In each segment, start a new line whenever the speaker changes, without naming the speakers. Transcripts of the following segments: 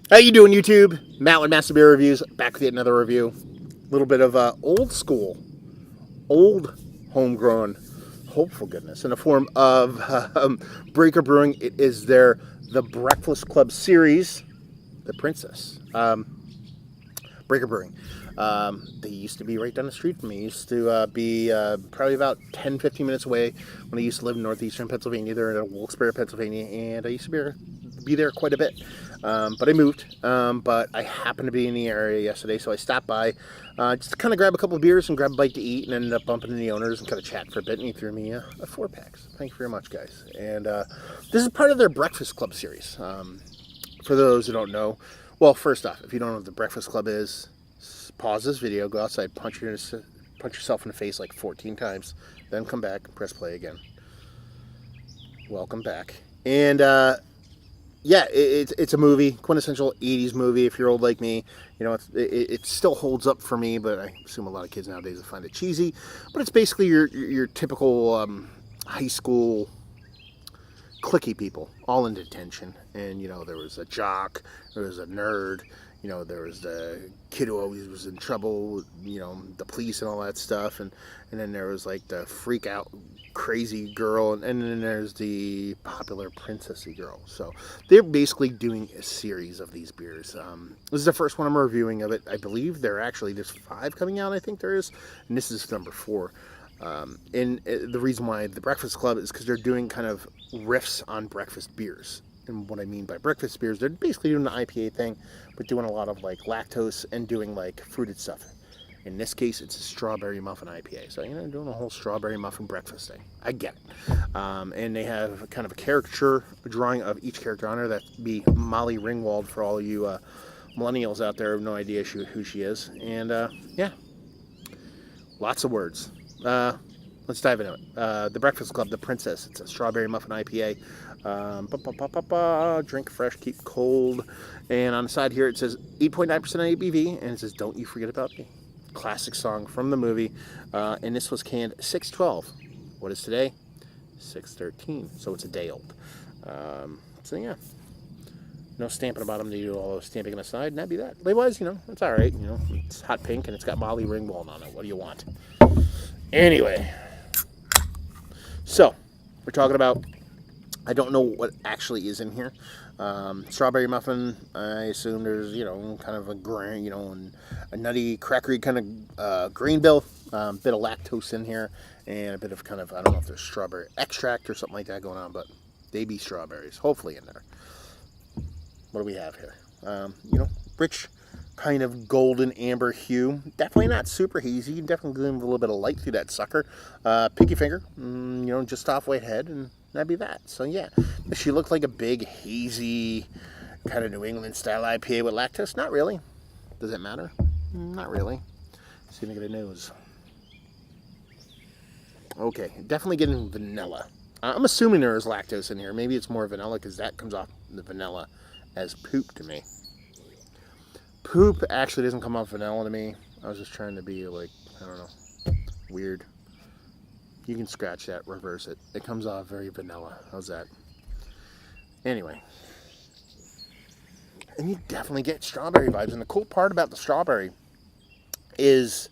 How you doing, YouTube? Matt with Master Beer Reviews, back with yet another review. A little bit of old school, old homegrown, hopeful goodness in the form of Breaker Brewing. It is the Breakfast Club series, the Princess. Breaker Brewing. They used to be right down the street from me. Used to be probably about 10, 15 minutes away when I used to live in northeastern Pennsylvania. They're in Wilkes-Barre, Pennsylvania, and I used to be there quite a bit. But I moved. But I happened to be in the area yesterday, so I stopped by just to kind of grab a couple of beers and grab a bite to eat, and ended up bumping into the owners and kind of chat for a bit, and he threw me a 4-pack. So thank you very much, guys. And this is part of their Breakfast Club series. For those who don't know, well, first off, if you don't know what the Breakfast Club is, pause this video, go outside, punch yourself in the face like 14 times, then come back and press play again. Welcome back. And yeah, it's a movie, quintessential 80s movie. If you're old like me, you know, it still holds up for me, but I assume a lot of kids nowadays will find it cheesy. But it's basically your typical high school cliquey people, all in detention. And, you know, there was a jock, there was a nerd, you know, there was the kid who always was in trouble with, you know, the police and all that stuff. And then there was, like, the freak out crazy girl. And then there's the popular princessy girl. So they're basically doing a series of these beers. This is the first one I'm reviewing of it. I believe there's 5 coming out, I think there is. And this is number 4. And the reason why the Breakfast Club is because they're doing kind of riffs on breakfast beers. And what I mean by breakfast beers, they're basically doing the IPA thing, but doing a lot of like lactose and doing like fruited stuff. In this case, it's a strawberry muffin IPA. So, you know, doing a whole strawberry muffin breakfast thing. I get it. And they have kind of a caricature, a drawing of each character on there. That'd be Molly Ringwald for all you millennials out there who have no idea who she is. And yeah, lots of words. Let's dive into it. The Breakfast Club, the Princess. It's a strawberry muffin IPA. Drink fresh, keep cold. And on the side here it says 8.9% ABV, and it says "Don't You Forget About Me." Classic song from the movie. And this was canned 6/12. What is today? 6/13. So it's a day old. So yeah. No stamping about them to do all those stamping on the side, and that'd be that. Label-wise, you know, it's all right. You know, it's hot pink and it's got Molly Ringwald on it. What do you want? Anyway, so we're talking about, I don't know what actually is in here. Strawberry muffin, I assume there's, you know, kind of a grain, you know, and a nutty, crackery kind of grain bill, bit of lactose in here, and a bit of kind of, I don't know if there's strawberry extract or something like that going on, but they be strawberries, hopefully in there. What do we have here? You know, rich kind of golden amber hue. Definitely not super hazy. Definitely give a little bit of light through that sucker. Pinky finger, you know, just off white head, and that'd be that. So yeah, does she look like a big hazy kind of New England style IPA with lactose? Not really. Does it matter? Not really. Let's see if I get a nose. Okay, definitely getting vanilla. I'm assuming there is lactose in here. Maybe it's more vanilla because that comes off the vanilla as poop to me. Poop actually doesn't come off vanilla to me. I was just trying to be like, I don't know, weird. You can scratch that, reverse it. It comes off very vanilla. How's that? Anyway. And you definitely get strawberry vibes. And the cool part about the strawberry is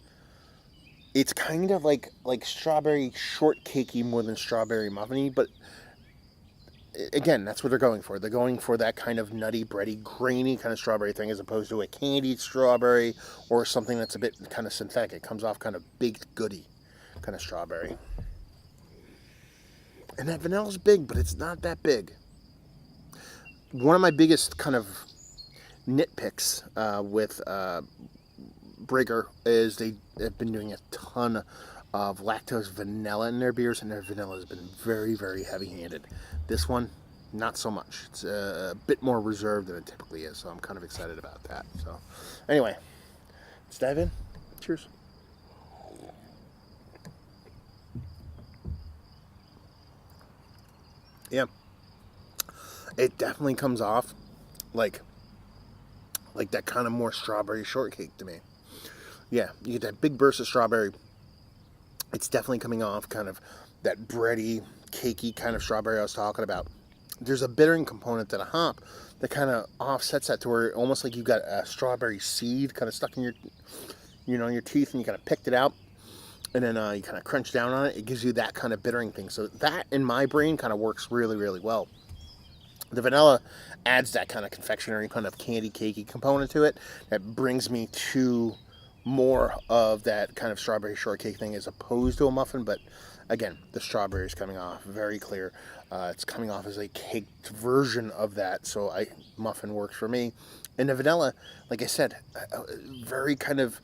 it's kind of like strawberry shortcakey more than strawberry muffiny, but again, that's what they're going for. They're going for that kind of nutty, bready, grainy kind of strawberry thing as opposed to a candied strawberry or something that's a bit kind of synthetic. It comes off kind of baked goody kind of strawberry. And that vanilla's big, but it's not that big. One of my biggest kind of nitpicks with Breaker is they have been doing a ton of lactose vanilla in their beers, and their vanilla has been very, very heavy-handed. This one, not so much. It's a bit more reserved than it typically is, so I'm kind of excited about that. So, anyway, let's dive in. Cheers. Yeah, it definitely comes off like that kind of more strawberry shortcake to me. Yeah, you get that big burst of strawberry. It's definitely coming off kind of that bready, cakey kind of strawberry I was talking about. There's a bittering component to the hop that kind of offsets that to where almost like you've got a strawberry seed kind of stuck in your, your teeth, and you kind of picked it out, and then you kind of crunch down on it. It gives you that kind of bittering thing. So that in my brain kind of works really, really well. The vanilla adds that kind of confectionery, kind of candy cakey component to it that brings me to more of that kind of strawberry shortcake thing as opposed to a muffin. But again, the strawberry is coming off very clear. It's coming off as a caked version of that, so muffin works for me. And the vanilla, like I said, very kind of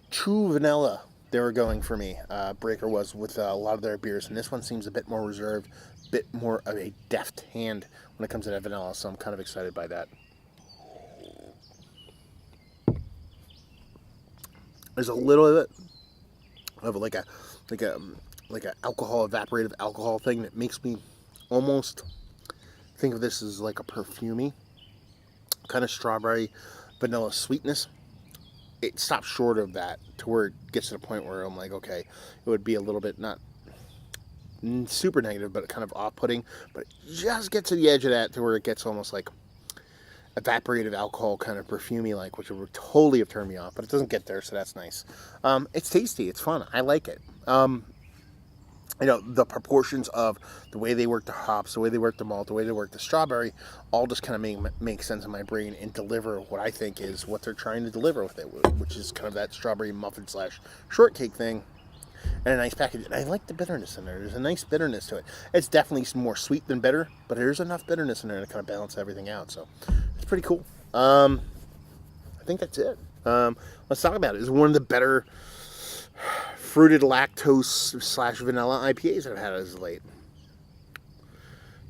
true vanilla they were going for me. Breaker was with a lot of their beers, and this one seems a bit more reserved, a bit more of a deft hand when it comes to that vanilla, so I'm kind of excited by that. There's a little of it of like a alcohol, evaporative alcohol thing that makes me almost think of this as like a perfumey kind of strawberry vanilla sweetness. It stops short of that to where it gets to the point where I'm like, okay, it would be a little bit not super negative, but kind of off-putting, but it just gets to the edge of that to where it gets almost like evaporative alcohol kind of perfumey like, which would totally have turned me off, but it doesn't get there, so that's nice. It's tasty, it's fun, I like it. The proportions of the way they work the hops, the way they work the malt, the way they work the strawberry, all just kind of make sense in my brain and deliver what I think is what they're trying to deliver with it, which is kind of that strawberry muffin / shortcake thing, and a nice package. And I like the bitterness in there. There's a nice bitterness to it. It's definitely more sweet than bitter, but there's enough bitterness in there to kind of balance everything out. So it's pretty cool. I think that's it. Let's talk about it. It's one of the better fruited lactose / vanilla IPAs I've had as of late.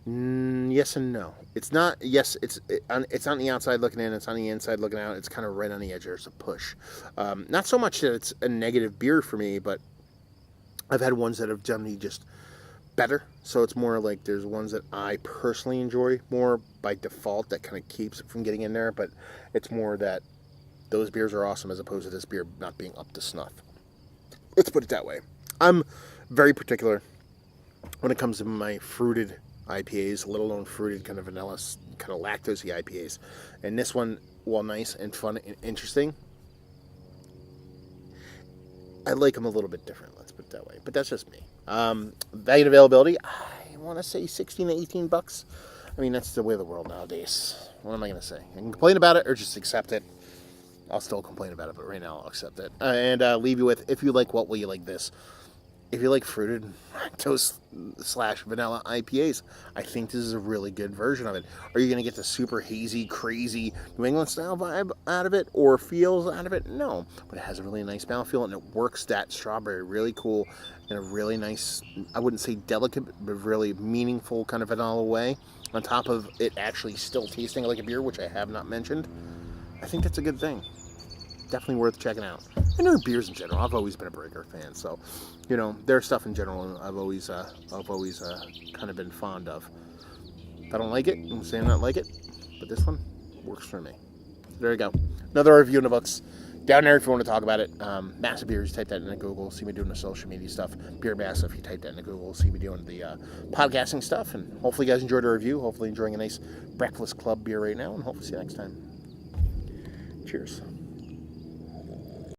Yes and no. It's not. Yes, it's on the outside looking in. It's on the inside looking out. It's kind of right on the edge. There's a push. Not so much that it's a negative beer for me, but I've had ones that have done me just better. So it's more like there's ones that I personally enjoy more by default that kind of keeps it from getting in there. But it's more that those beers are awesome as opposed to this beer not being up to snuff. Let's put it that way. I'm very particular when it comes to my fruited IPAs, let alone fruited kind of vanilla, kind of lactose-y IPAs. And this one, while nice and fun and interesting, I like them a little bit different, let's put it that way. But that's just me. Value and availability, I want to say 16 to 18 bucks. I mean, that's the way of the world nowadays. What am I going to say? I can complain about it or just accept it. I'll still complain about it, but right now I'll accept it. And leave you with, if you like what, will you like this? If you like fruited lactose / vanilla IPAs, I think this is a really good version of it. Are you going to get the super hazy, crazy New England style vibe out of it or feels out of it? No, but it has a really nice mouthfeel and it works that strawberry really cool in a really nice, I wouldn't say delicate, but really meaningful kind of vanilla way. On top of it actually still tasting like a beer, which I have not mentioned. I think that's a good thing. Definitely worth checking out. And their beers in general. I've always been a Breaker fan, so their stuff in general I've always kind of been fond of. If I don't like it, I'm saying not like it, but this one works for me. There you go. Another review in the books. Down there if you want to talk about it. Massive Beers, type that into Google. See me doing the social media stuff. Beer Massive, if you type that into Google. See me doing the podcasting stuff. And hopefully you guys enjoyed the review. Hopefully enjoying a nice Breakfast Club beer right now. And hopefully see you next time. Cheers.